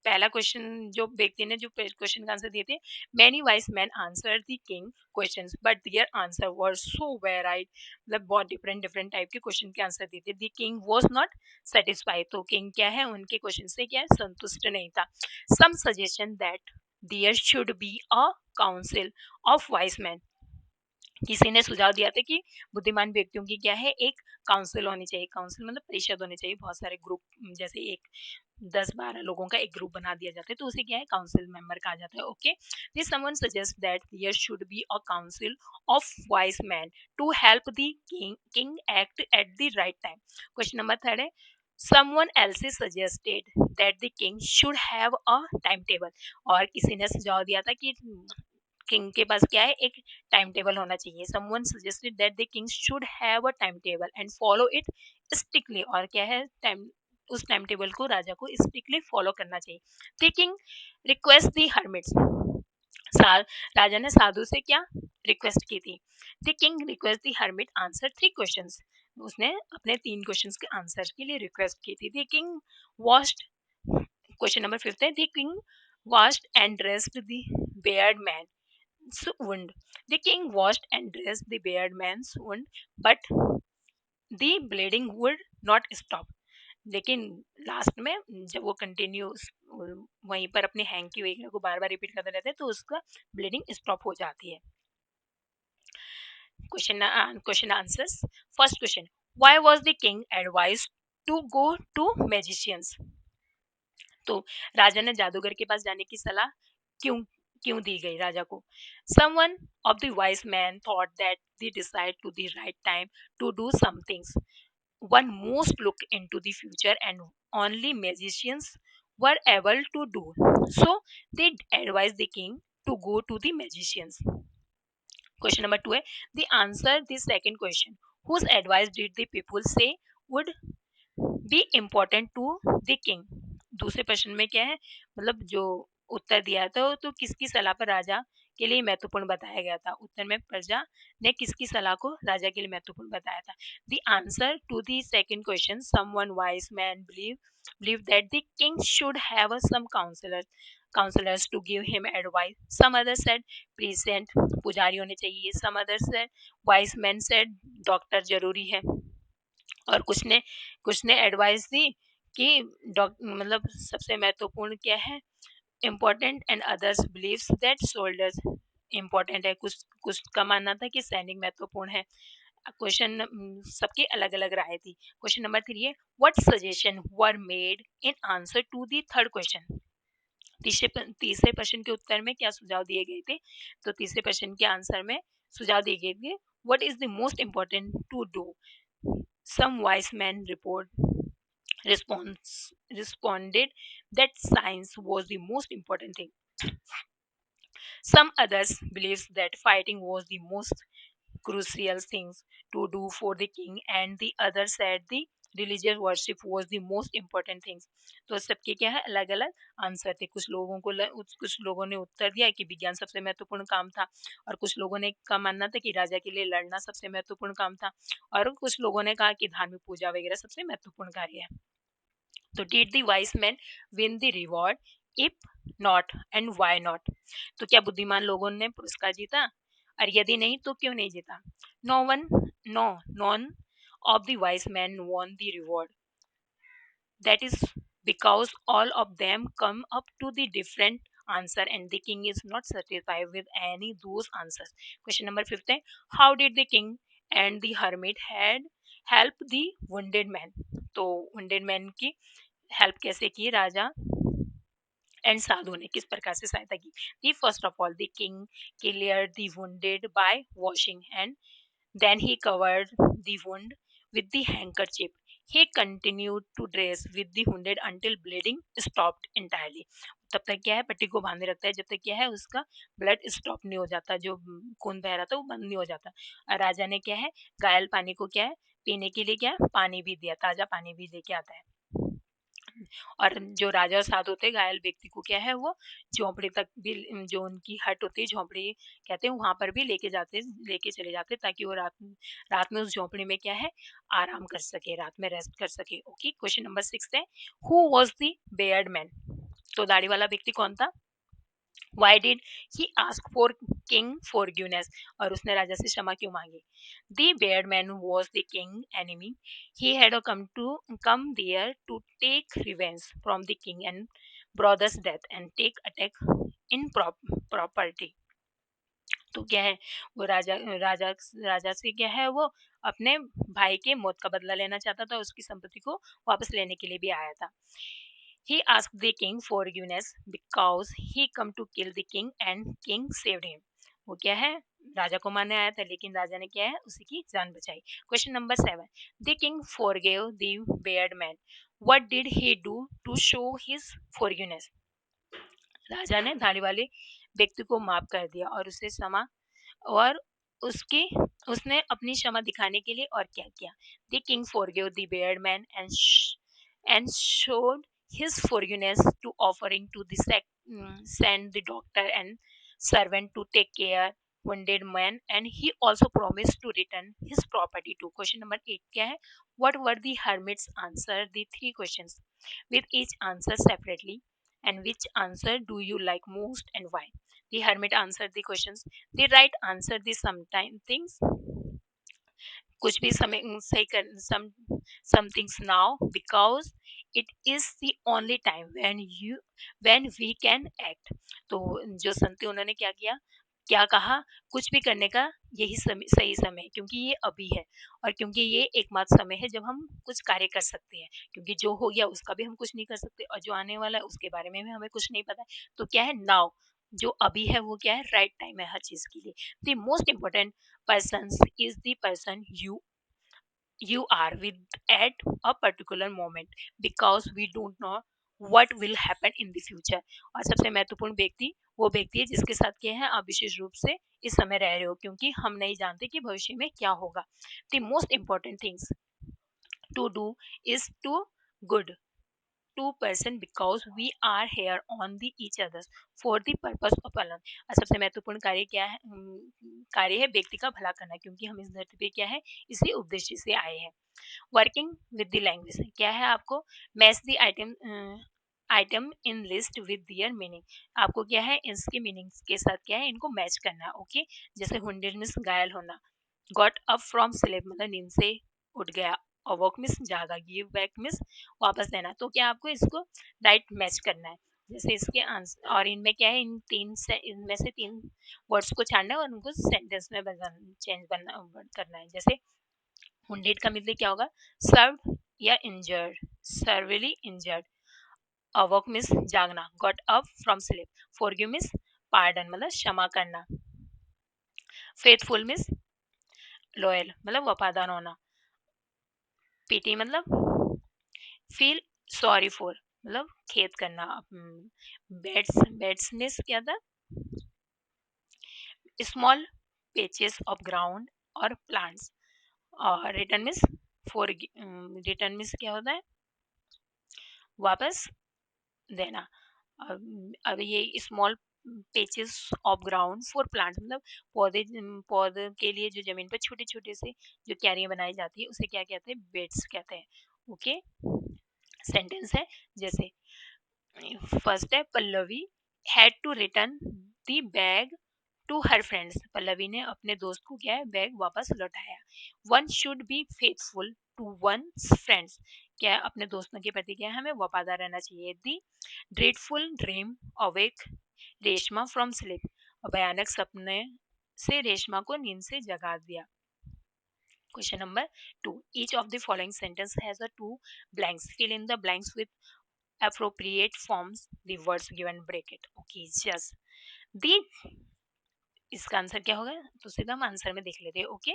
पहला क्वेश्चन जो व्यक्ति ने जो क्वेश्चन का आंसर दिए थे, many wise man answer the king questions but their answer were so varied, मतलब बहुत डिफरेंट डिफरेंट टाइप के क्वेश्चन के आंसर दिए थे. The king was not satisfied, तो किंग क्या है उनके क्वेश्चन से क्या है संतुष्ट नहीं था. Some suggestion that there should be a council of wise man. किसी ने सुझाव दिया था कि बुद्धिमान व्यक्तियों की क्या है एक काउंसिल होनी चाहिए. काउंसिल मतलब परिषद होनी चाहिए, बहुत सारे ग्रुप, जैसे एक 10-12 लोगों का एक ग्रुप बना दिया जाता है तो उसे क्या है काउंसिल मेंबर कहा जाता है. Okay, this someone suggest that there should be a council of wise man to help the king act at the right time. Question number 3 है, someone else suggested that the king should have a timetable. और किसी ने सुझाव दिया था कि किंग के पास क्या है एक टाइम टेबल होना चाहिए. someone suggested that the king should have a timetable and follow it strictly. और क्या है टाइम, उस टाइम टेबल को राजा को स्ट्रिक्टली फॉलो करना चाहिए. The king request the hermits. राजा ने साधु से क्या रिक्वेस्ट की थी. The king request the hermit answer 3 questions. उसने अपने 3 क्वेश्चंस के आंसर के लिए रिक्वेस्ट की थी। The king washed question number 5 है, the king washed and dressed the bearded man's wound. The king washed and dressed the bearded man's wound, but the bleeding would not stop. लेकिन लास्ट में जब वो कंटिन्यू वहीं पर अपनी हैंकी वगैरह को बार बार रिपीट करते रहते हैं तो उसका ब्लीडिंग स्टॉप हो जाती है। Question answers. First question, why was the king advised to go to magicians? तो राजा ने जादूगर के पास जाने की सलाह क्यों क्यों दी गई राजा को? Someone of the wise men thought that they decide to the right time to do some things. One most look into the future and only magicians were able to do. So they advised the king to go to the magicians. Question number 2 है, the answer the second question. Whose advice did the people say would be important to the king? दूसरे प्रश्न में क्या है, मतलब जो उत्तर दिया था वो तो किसकी सलाह पर राजा के लिए महत्वपूर्ण बताया गया था? उत्तर में प्रजा ने किसकी सलाह को राजा के लिए महत्वपूर्ण बताया था? The answer to the second question, someone wise man believe that the king should have some counselors to give him advice. Some others said priest, पुजारी होने चाहिए. Some others said wise men said doctor जरूरी है. और कुछ ने एडवाइस दी कि मतलब सबसे महत्वपूर्ण क्या है, important, and others believes that soldiers important है. कुछ कुछ का मानना था कि सैनिक महत्वपूर्ण है. क्वेश्चन सबकी अलग अलग राय थी. क्वेश्चन नंबर 3 है, what suggestion were made in answer to the third question? तीसरे प्रश्न के उत्तर में क्या सुझाव दिए गए थे? तो तीसरे प्रश्न के आंसर में सुझाव दिए गए थे, what is the most important to do? Some wise men responded that science was the most important thing. Some others believed that fighting was the most crucial thing to do for the king, and the others said the religious worship was the most important thing. तो सबके क्या है, अलग अलग आंसर थे. कुछ लोगों ने उत्तर दिया कि विज्ञान सबसे महत्वपूर्ण काम था, और कुछ लोगों ने का मानना था कि राजा के लिए लड़ना सबसे महत्वपूर्ण काम था, और कुछ लोगों ने कहा कि धार्मिक पूजा वगैरह सबसे महत्वपूर्ण कार्य है. तो did the wise man win the reward? If not, and why not? तो क्या बुद्धिमान लोगों ने पुरस्कार जीता, और यदि नहीं तो क्यों नहीं जीता? No none of the wise men won the reward. That is because all of them come up to the different answer, and the king is not satisfied with any those answers. Question number 15. How did the king and the hermit had help the wounded man? तो wounded man की हेल्प कैसे की राजा एंड साधु ने, किस प्रकार से सहायता की? The first of all the king cleared the wounded bye washing, and then he covered the wound with the handkerchief. He continued to dress with the wounded until bleeding stopped entirely. तब तक क्या है, पट्टी को बांधे रखता है जब तक क्या है उसका ब्लड स्टॉप नहीं हो जाता, जो खून बह रहा था वो बंद नहीं हो जाता. और राजा ने क्या है, घायल पानी को क्या है, पीने के लिए क्या है, पानी भी दिया, ताजा पानी भी लेके आता है. और जो राजा और साधु होते हैं, घायल व्यक्ति को क्या है, वो झोंपड़ी तक भी, जो उनकी हट होती है, झोंपड़ी कहते हैं, वहां पर भी लेके चले जाते ताकि वो रात में उस झोंपड़ी में क्या है, आराम कर सके, रात में रेस्ट कर सके. ओके. क्वेश्चन नंबर 6 है, who was the Baird man? तो दाढ़ी वाला व्यक्ति कौन था? Why did he ask for king forgiveness? और उसने राजा से क्षमा क्यों मांगी? The bearded man was the king enemy. He had come there to take revenge from the king and brother's death and take attack in property. तो क्या है, वो राजा राजा से क्या है, वो अपने भाई के मौत का बदला लेना चाहता था, उसकी संपत्ति को वापस लेने के लिए भी आया था. He asked the king forgiveness because he come to kill the king and king saved him. वो क्या है, राजा को मारने आया था, लेकिन राजा ने क्या है, उसी की जान बचाई. Question number 7. The king forgave the bearded man. What did he do to show his forgiveness? राजा ने दाढ़ी वाले व्यक्ति को माफ कर दिया और उसे क्षमा, और उसकी उसने अपनी क्षमा दिखाने के लिए और क्या किया? The king forgave the bearded man and showed his forgiveness to offering to the send the doctor and servant to take care wounded man, and he also promised to return his property too. Question number 8 क्या है? What were the hermit's answer? The three questions with each answer separately. And which answer do you like most and why? The hermit answered the questions. The right answer the sometime things कुछ भी समय say some things now because it is the only time when we can act. तो जो संत थे उन्होंने क्या किया, क्या कहा, कुछ भी करने का यही सही समय है क्योंकि ये अभी है और क्योंकि ये एकमात्र समय है जब हम कुछ कार्य कर सकते हैं, क्योंकि जो हो गया उसका भी हम कुछ नहीं कर सकते और जो आने वाला है उसके बारे में भी हमें कुछ नहीं पता है। तो क्या है, नाउ जो अभी है वो क्या है, राइट टाइम है हर चीज के लिए। The most important person is the person you are with at a particular moment because we don't know what will happen in the future। और सबसे महत्वपूर्ण व्यक्ति वो व्यक्ति है जिसके साथ क्या है आप विशेष रूप से इस समय रह रहे हो, क्योंकि हम नहीं जानते कि भविष्य में क्या होगा। The most important things to do is to good two person because we are here on the each others for the purpose of alone। और सबसे महत्वपूर्ण कार्य क्या है, कार्य है व्यक्ति का भला करना, क्योंकि हम इस धरती पे क्या है इसी उद्देश्य से आए हैं। वर्किंग विद द लैंग्वेज क्या है, आपको match the item in list with their meaning. आपको क्या है इसके मीनिंग के साथ क्या है इनको मैच करना है। ओके, जैसे हुंडेड मीन्स घायल होना, गॉट अप फ्रॉम स्लीप मतलब नींद से उठ गया, अवॉक मीन्स जागा, गिव बैक मीन्स वापस देना। तो क्या आपको इसको राइट मैच करना है। जैसे इसके आंसर और इनमें क्या है, इन तीन से इनमें से तीन वर्ड्स को छाड़ना है और उनको सेंटेंस में चेंज करना है। जैसे wounded का मतलब क्या होगा, सर्व्ड या इंजर्ड, सर्वली इंजर्ड, अवॉक मीन्स जागना, got up from sleep, forgive means pardon मतलब क्षमा करना, फेथफुल मीन्स लॉयल मतलब वफादार होना, पीटी मतलब फील सॉरी फॉर मतलब खेद करना। बेड्स बेड्स मीन्स क्या था, स्मॉल पेचेस ऑफ ग्राउंड और प्लांट्स। और return means for, return means क्या होता है वापस देना। अब ये small patches of ground for plants मतलब पौधे पौधे के लिए जो जमीन पर छोटे छोटे से जो क्यारियां बनाई जाती है उसे क्या कहते हैं, बेड्स कहते हैं। ओके, सेंटेंस है जैसे फर्स्ट है Pallavi had to return the bag to her friends, Pallavi ने अपने दोस्त को क्या है बैग वापस लौटाया। One should be faithful to one friends, क्या अपने दोस्तों के प्रति क्या है हमें वफादार रहना चाहिए। The dreadful dream awake Reshma from sleep, भयानक सपने से रेशमा को नींद से जगा दिया। Question number 2, each of the following sentence has a two blanks, fill in the blanks with appropriate forms the words given, break it। okay, just the इसका आंसर क्या होगा, तो सीधा हम आंसर में देख लेते हैं। ओके,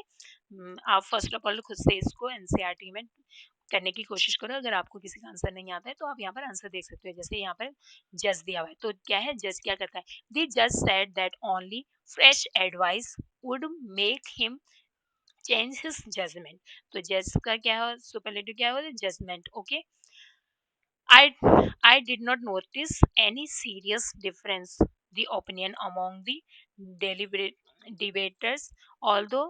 आप फर्स्ट ऑफ ऑल खुद से इसको एनसीईआरटी में करने की कोशिश करो। अगर आपको किसी का आंसर नहीं आता है तो आप यहाँ पर आंसर देख सकते हो। जैसे यहाँ पर जज दिया हुआ है, तो क्या है जज क्या करता है, द जज said that only fresh advice would make him change his judgement. तो जज का क्या है सुपरलेटिव क्या है, judgement. Okay, I I did not notice any serious difference the opinion among the deliberate debaters, although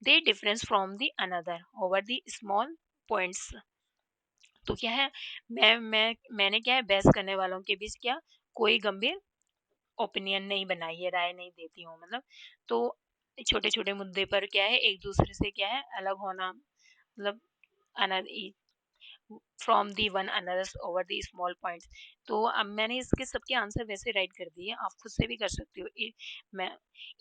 they difference from the another over the small points। तो क्या है, मैंने क्या है बहस करने वालों के बीच क्या कोई गंभीर ओपिनियन नहीं बनाई है, राय नहीं देती हूँ मतलब। तो छोटे छोटे मुद्दे पर क्या है एक दूसरे से क्या है अलग होना मतलब from the one another's over the small points. तो अब मैंने इसके सबके आंसर वैसे राइट कर दिए, आप खुद से भी कर सकते हो।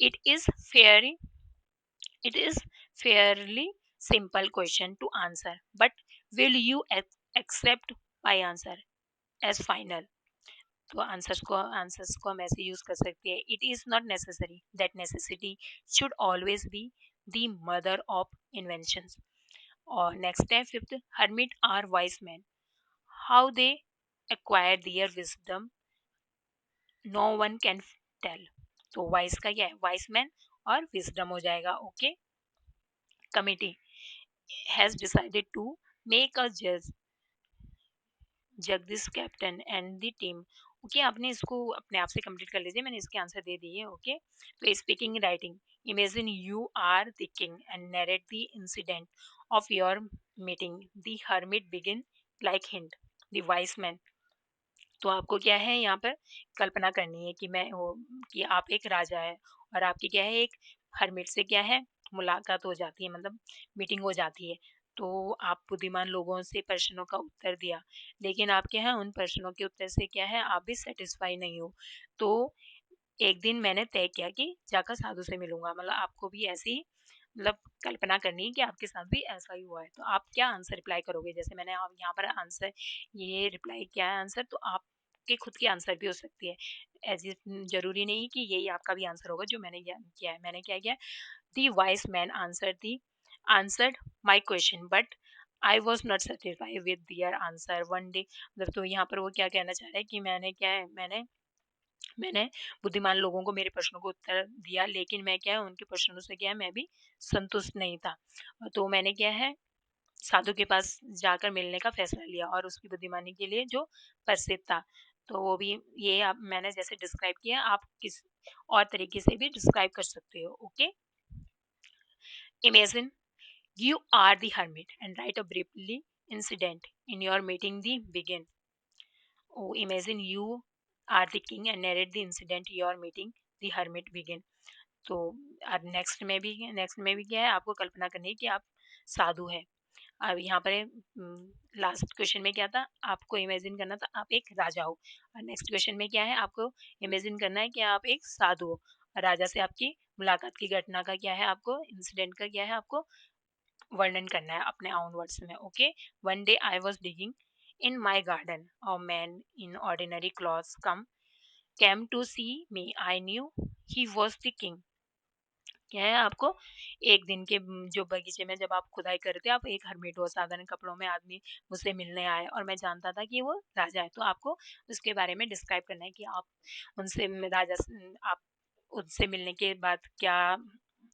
It is fair it is fairly simple question to answer, but will you accept my answer as final. तो आंसर्स को हम ऐसे यूज कर सकते हैं, it is not necessary that necessity should always be the mother of invention. और नेक्स्ट है fifth, hermit are wise men, how they acquire their wisdom no one can tell। तो वाइस का क्या है, वाइस मैन और विजडम हो जाएगा। Okay, committee has decided to make a जज Jagdish captain and the team okay, आपने इसको अपने आप से कंप्लीट कर लीजिए, मैंने इसके आंसर दे दिए। ओके, तो speaking writing, imagine you are the king and narrate the incident of your meeting, the hermit begin like hint, the wise man. तो आपको क्या है यहाँ पर कल्पना करनी है कि मैं वो कि आप एक राजा है और आपकी क्या है एक हर्मिट से क्या है मुलाकात हो जाती है, मतलब मीटिंग हो जाती है। तो आप बुद्धिमान लोगों से प्रश्नों का उत्तर दिया, लेकिन आप क्या है उन प्रश्नों के उत्तर से क्या है आप भी सेटिस्फाई नहीं हो। तो एक दिन मैंने तय किया कि जाकर साधु से मिलूंगा, मतलब आपको भी ऐसी मतलब कल्पना करनी है कि आपके साथ भी ऐसा ही हुआ है। तो आप क्या आंसर रिप्लाई करोगे? जैसे मैंने आप यहाँ पर आंसर ये रिप्लाई किया है आंसर, तो आपके खुद की आंसर भी हो सकती है। ऐसी जरूरी नहीं कि यही आपका भी आंसर होगा जो मैंने किया है। मैंने क्या किया, the wise man answered my question but I was not satisfied with their answer one day. मतलब तो यहाँ पर वो क्या कहना चाह रहा है कि मैंने क्या है मैंने बुद्धिमान लोगों को मेरे प्रश्नों को उत्तर दिया, लेकिन मैं क्या है उनके प्रश्नों से क्या है मैं भी संतुष्ट नहीं था। तो मैंने क्या है साधु के पास जाकर मिलने का फैसला लिया और उसकी बुद्धिमानी के लिए जो प्रसिद्ध था। तो वो भी ये आप मैंने जैसे डिस्क्राइब किया आप किस और तरीके से भी डिस्क्राइब कर सकते हो। Okay, imagine you are the hermit and write a briefly incident in your meeting the begin. Oh, imagine you are the king and narrate the incident your meeting the hermit begin. तो अब नेक्स्ट में भी क्या है आपको कल्पना करनी है कि आप साधु है। अब यहाँ पर लास्ट क्वेश्चन में क्या था, आपको इमेजिन करना था आप एक राजा हो, और नेक्स्ट क्वेश्चन में क्या है आपको इमेजिन करना है कि आप एक साधु हो और राजा से आपकी मुलाकात की घटना का क्या है आपको इंसिडेंट का क्या है आपको वर्णन करना है अपने ओन वर्ड्स में। Okay, one day I was digging in my garden a man in ordinary clothes come came to see me. I knew he was the king. क्या है आपको एक दिन के जो बगीचे में जब आप खुदाई कर रहे थे, आप एक हरमिट हो साधारण कपड़ों में आदमी मुझसे मिलने आए और मैं जानता था कि वो राजा है। तो आपको उसके बारे में डिस्क्राइब करना है कि आप उनसे आप उससे मिलने के बाद क्या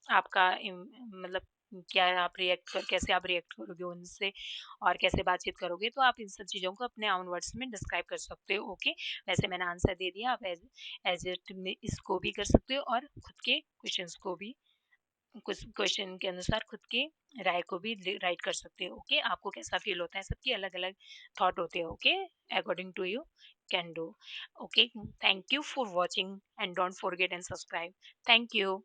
आपका मतलब क्या आप रिएक्ट कर कैसे आप रिएक्ट करोगे उनसे और कैसे बातचीत करोगे। तो आप इन सब चीज़ों को अपने आउन वर्ड्स में डिस्क्राइब कर सकते हो। ओके, वैसे मैंने आंसर दे दिया, आप एज इट में इसको भी कर सकते हो और खुद के क्वेश्चंस को भी कुछ क्वेश्चन के अनुसार खुद की राय को भी राइट कर सकते हो। ओके, आपको कैसा फील होता है, सबकी अलग अलग थॉट होते हैं। Okay, according to you can do. Okay, thank you for watching and don't forget and subscribe. Thank you.